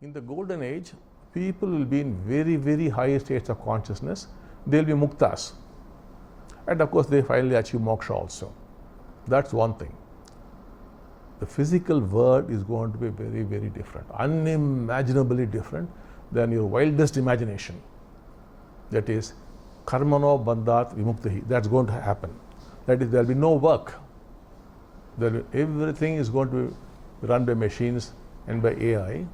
In the golden age, people will be in very, very high states of consciousness. They'll be muktas. And of course, they finally achieve moksha also. That's one thing. The physical world is going to be very, very different, unimaginably different than your wildest imagination. That is, karmano bandhat vimuktihi. That's going to happen. That is, there will be no work. Everything is going to be run by machines and by AI.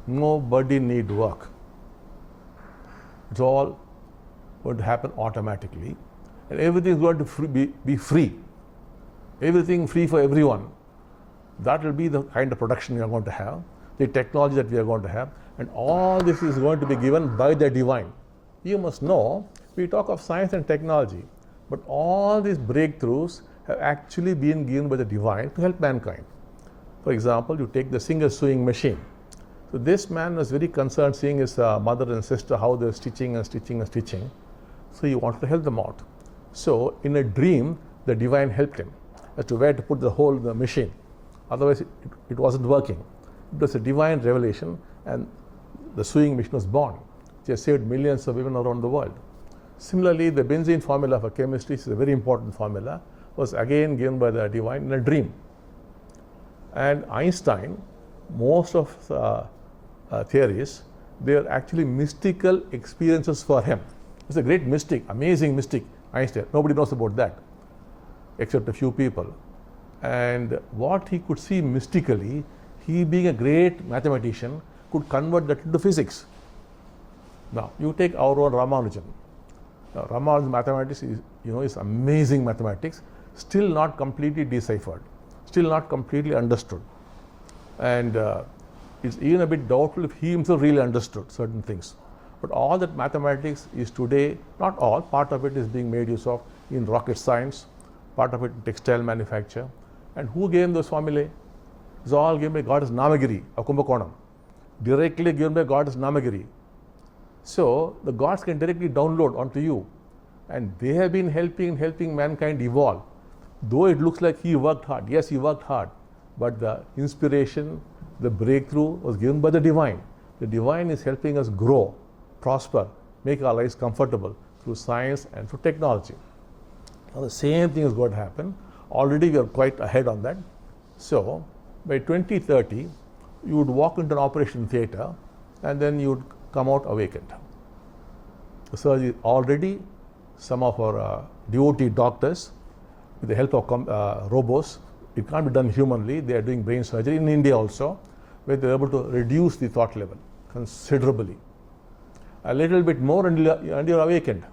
Nobody need work. It's all going to happen automatically. And everything is going to be free. Everything free for everyone. That will be the kind of production we are going to have, the technology that we are going to have, and all this is going to be given by the divine. You must know, we talk of science and technology, but all these breakthroughs have actually been given by the divine to help mankind. For example, you take the Singer sewing machine. So this man was very concerned seeing his mother and sister, how they were stitching and stitching and stitching. So he wanted to help them out. So in a dream, the divine helped him as to where to put the hole in the machine. Otherwise, it wasn't working. It was a divine revelation, and the sewing machine was born. It has saved millions of women around the world. Similarly, the benzene formula for chemistry is a very important formula, was again given by the divine in a dream. And Einstein, most of theories, they are actually mystical experiences for him. He's a great mystic, amazing mystic, Einstein. Nobody knows about that, except a few people. And what he could see mystically, he being a great mathematician, could convert that into physics. Now, you take our own Ramanujan. Now, Ramanujan mathematics is amazing mathematics, still not completely deciphered, still not completely understood. And it's even a bit doubtful if he himself really understood certain things. But all that mathematics is today, not all, part of it is being made use of in rocket science, part of it in textile manufacture. And who gave him those formulae? It's all given by goddess Namagiri of Kumbakonam, directly given by goddess Namagiri. So the gods can directly download onto you, and they have been helping mankind evolve. Though it looks like he worked hard, yes, he worked hard, but the inspiration, the breakthrough was given by the divine. The divine is helping us grow, prosper, make our lives comfortable through science and through technology. Now the same thing is going to happen. Already we are quite ahead on that. So by 2030, you would walk into an operation theatre and then you would come out awakened. The surgery already, some of our devotee doctors, with the help of robots, it can't be done humanly, they are doing brain surgery in India also, where they are able to reduce the thought level considerably. A little bit more and you're awakened.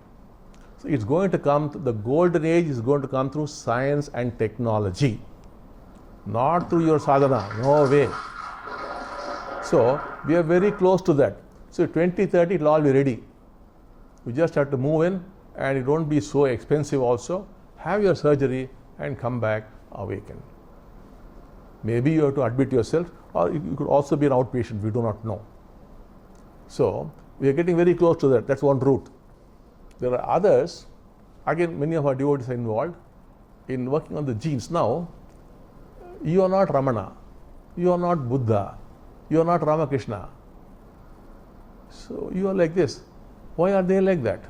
So it's going to come, the golden age is going to come through science and technology, not through your sadhana, no way. So we are very close to that. So 2030 it will all be ready. You just have to move in, and it won't be so expensive also. Have your surgery and come back awakened. Maybe you have to admit yourself, or you could also be an outpatient, we do not know. So we are getting very close to that. That's one route. There are others, again, many of our devotees are involved in working on the genes. Now, you are not Ramana, you are not Buddha, you are not Ramakrishna. So you are like this. Why are they like that?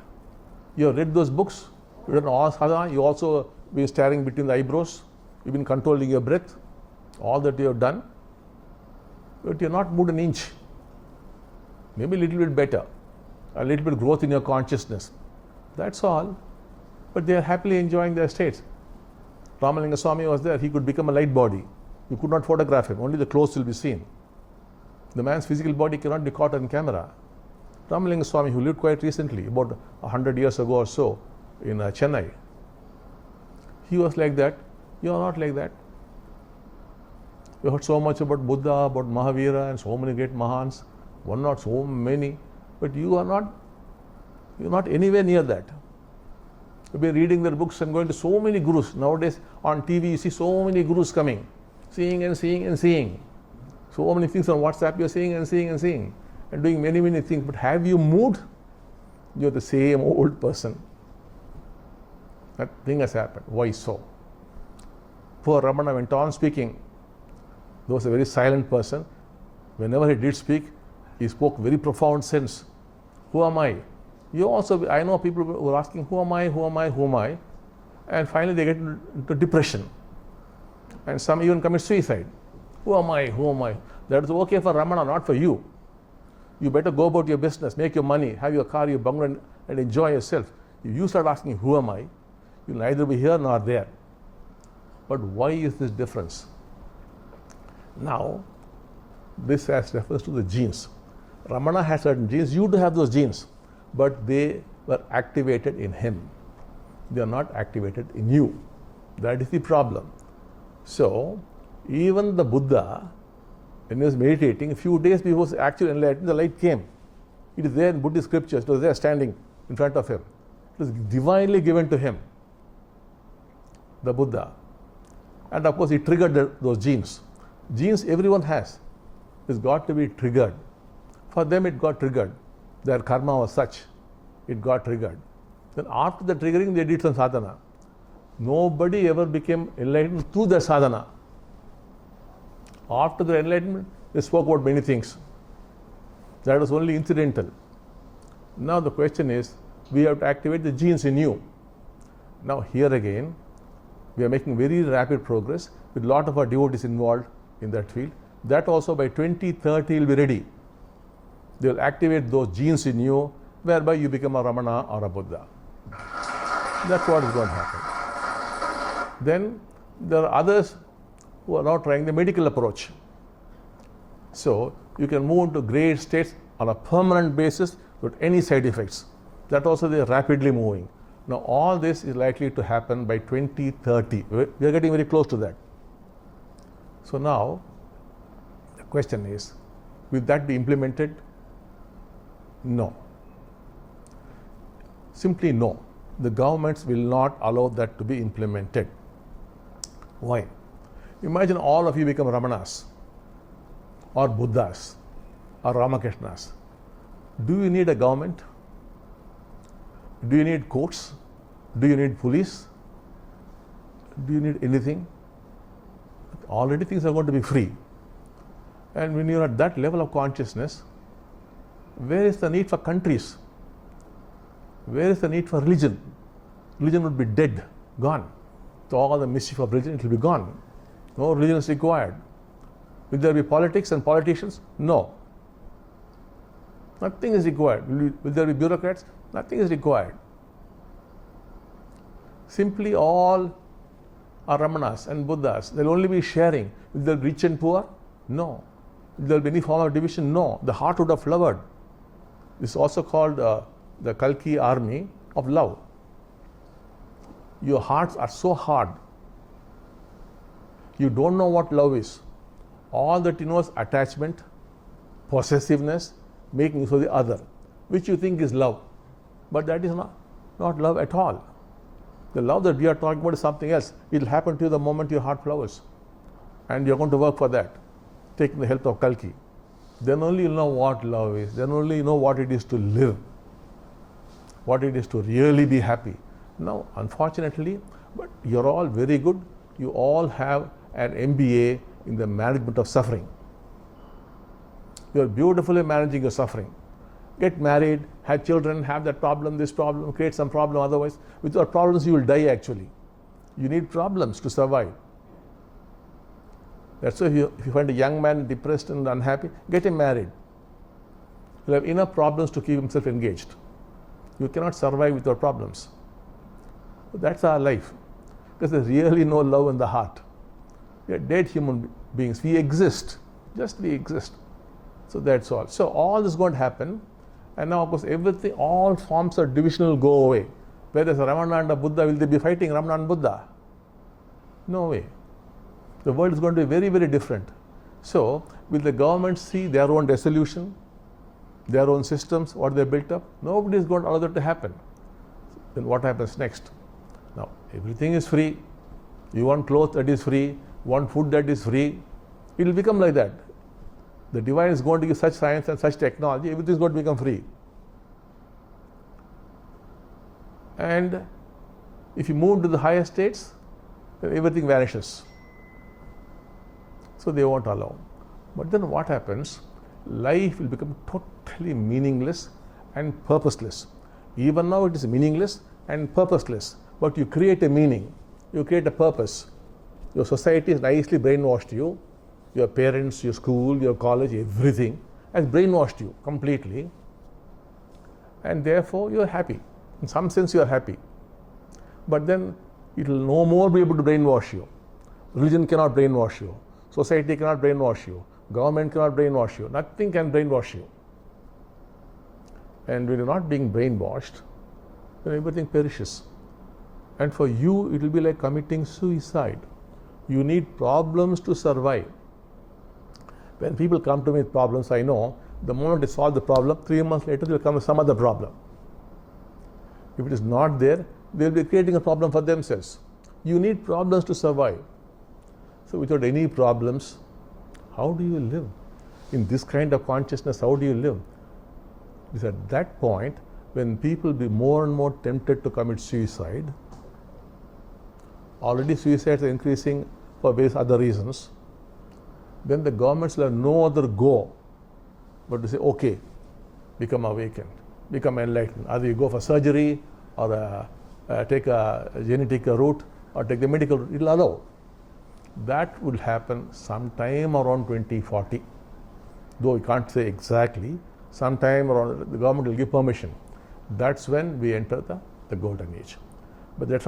You have read those books, you have done all sadhana, you also been staring between the eyebrows, you've been controlling your breath, all that you have done, but you are not moved an inch. Maybe a little bit better, a little bit growth in your consciousness. That's all. But they are happily enjoying their states. Ramalinga Swami was there, he could become a light body. You could not photograph him, only the clothes will be seen. The man's physical body cannot be caught on camera. Ramalinga Swami, who lived quite recently, about 100 years ago or so, in Chennai, he was like that. You are not like that. We heard so much about Buddha, about Mahavira, and so many great Mahans. One, not so many, but you are not. You're not anywhere near that. You've been reading their books and going to so many gurus. Nowadays on TV you see so many gurus coming, seeing and seeing and seeing. So many things on WhatsApp you're seeing and seeing and seeing, and doing many, many things. But have you moved? You're the same old person. That thing has happened. Why so? Poor Ramana went on speaking. He was a very silent person. Whenever he did speak, he spoke very profound sense. Who am I? I know people who are asking, who am I, who am I, who am I? And finally they get into depression. And some even commit suicide. Who am I, who am I? That is okay for Ramana, not for you. You better go about your business, make your money, have your car, your bungalow, and enjoy yourself. If you start asking, who am I? You'll neither be here nor there. But why is this difference? Now, this has refers to the genes. Ramana had certain genes, you do have those genes, but they were activated in him. They are not activated in you. That is the problem. So, even the Buddha, when he was meditating, a few days before his actual enlightenment, the light came. It is there in Buddhist scriptures, it was there standing in front of him. It was divinely given to him, the Buddha. And of course, he triggered those genes. Genes everyone has. It's got to be triggered. For them, it got triggered. Their karma was such. It got triggered. Then after the triggering, they did some sadhana. Nobody ever became enlightened through their sadhana. After the enlightenment, they spoke about many things. That was only incidental. Now the question is, we have to activate the genes in you. Now here again, we are making very rapid progress with a lot of our devotees involved in that field. That also by 2030 will be ready. They will activate those genes in you, whereby you become a Ramana or a Buddha. That's what is going to happen. Then there are others who are now trying the medical approach. So you can move into great states on a permanent basis without any side effects. That also they are rapidly moving. Now all this is likely to happen by 2030. We are getting very close to that. So now the question is, will that be implemented? No. Simply no. The governments will not allow that to be implemented. Why? Imagine all of you become Ramanas or Buddhas or Ramakrishnas. Do you need a government? Do you need courts? Do you need police? Do you need anything? Already things are going to be free. And when you're at that level of consciousness, where is the need for countries? Where is the need for religion? Religion would be dead, gone. So all the mischief of religion, it will be gone. No religion is required. Will there be politics and politicians? No. Nothing is required. Will there be bureaucrats? Nothing is required. Simply all are Ramanas and Buddhas. They'll only be sharing. Will there be rich and poor? No. Will there be any form of division? No. The heart would have flowered. This is also called the Kalki army of love. Your hearts are so hard. You don't know what love is. All that you know is attachment, possessiveness, making use of the other, which you think is love. But that is not love at all. The love that we are talking about is something else. It will happen to you the moment your heart flowers. And you're going to work for that, taking the help of Kalki. Then only you'll know what love is. Then only you know what it is to live, what it is to really be happy. Now, unfortunately, but you're all very good. You all have an MBA in the management of suffering. You're beautifully managing your suffering. Get married, have children, have that problem, this problem, create some problem otherwise. Without problems, you will die actually. You need problems to survive. That's why if you find a young man depressed and unhappy, get him married. He'll have enough problems to keep himself engaged. You cannot survive without problems. That's our life. Because there's really no love in the heart. We are dead human beings. We exist. Just we exist. So that's all. So all this is going to happen. And now, of course, everything, all forms of division will go away. Where there's a Ramana and a Buddha, will they be fighting Ramana and Buddha? No way. The world is going to be very, very different. So, will the government see their own resolution, their own systems, what they built up? Nobody is going to allow that to happen. Then what happens next? Now, everything is free. You want clothes that is free, want food that is free. It will become like that. The divine is going to give such science and such technology, everything is going to become free. And if you move to the higher states, then everything vanishes. So they won't allow. But then what happens? life will become totally meaningless and purposeless. Even now it is meaningless and purposeless, but you create a meaning, you create a purpose. Your society has nicely brainwashed you, your parents, your school, your college, everything has brainwashed you completely, and therefore you are happy. In some sense you are happy, but then it will no more be able to brainwash you. Religion cannot brainwash you, society cannot brainwash you, government cannot brainwash you, nothing can brainwash you. And when you're not being brainwashed, then everything perishes. And for you, it will be like committing suicide. You need problems to survive. When people come to me with problems, I know the moment they solve the problem, 3 months later, they will come with some other problem. If it is not there, they will be creating a problem for themselves. You need problems to survive. So without any problems, how do you live? In this kind of consciousness, how do you live? It's at that point when people be more and more tempted to commit suicide. Already suicides are increasing for various other reasons. Then the governments will have no other go but to say, okay, become awakened, become enlightened. Either you go for surgery or take a genetic route or take the medical route, it will allow. That will happen sometime around 2040. Though we can't say exactly, sometime around the government will give permission. That's when we enter the golden age. But that's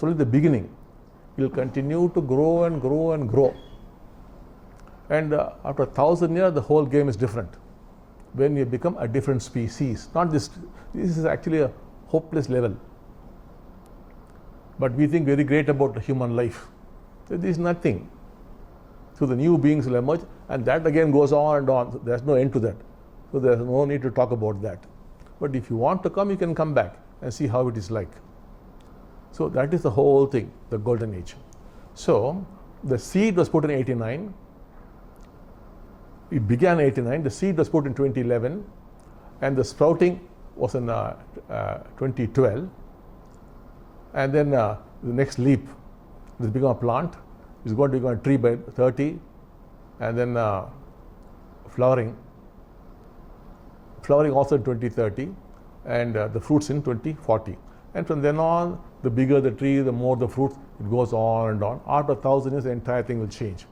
only the beginning. It will continue to grow and grow and grow. And after 1,000 years, the whole game is different. When you become a different species, not this is actually a hopeless level. But we think very great about the human life. So there is nothing. So the new beings will emerge, and that again goes on and on. So there's no end to that. So there's no need to talk about that. But if you want to come, you can come back and see how it is like. So that is the whole thing, the golden age. So the seed was put in 89. It began in 89. The seed was put in 2011, and the sprouting was in 2012. And then the next leap is become a plant. It's going to become a tree by 30, and then flowering also in 2030, and the fruits in 2040. And from then on, the bigger the tree, the more the fruits, it goes on and on. After 1,000 years, the entire thing will change.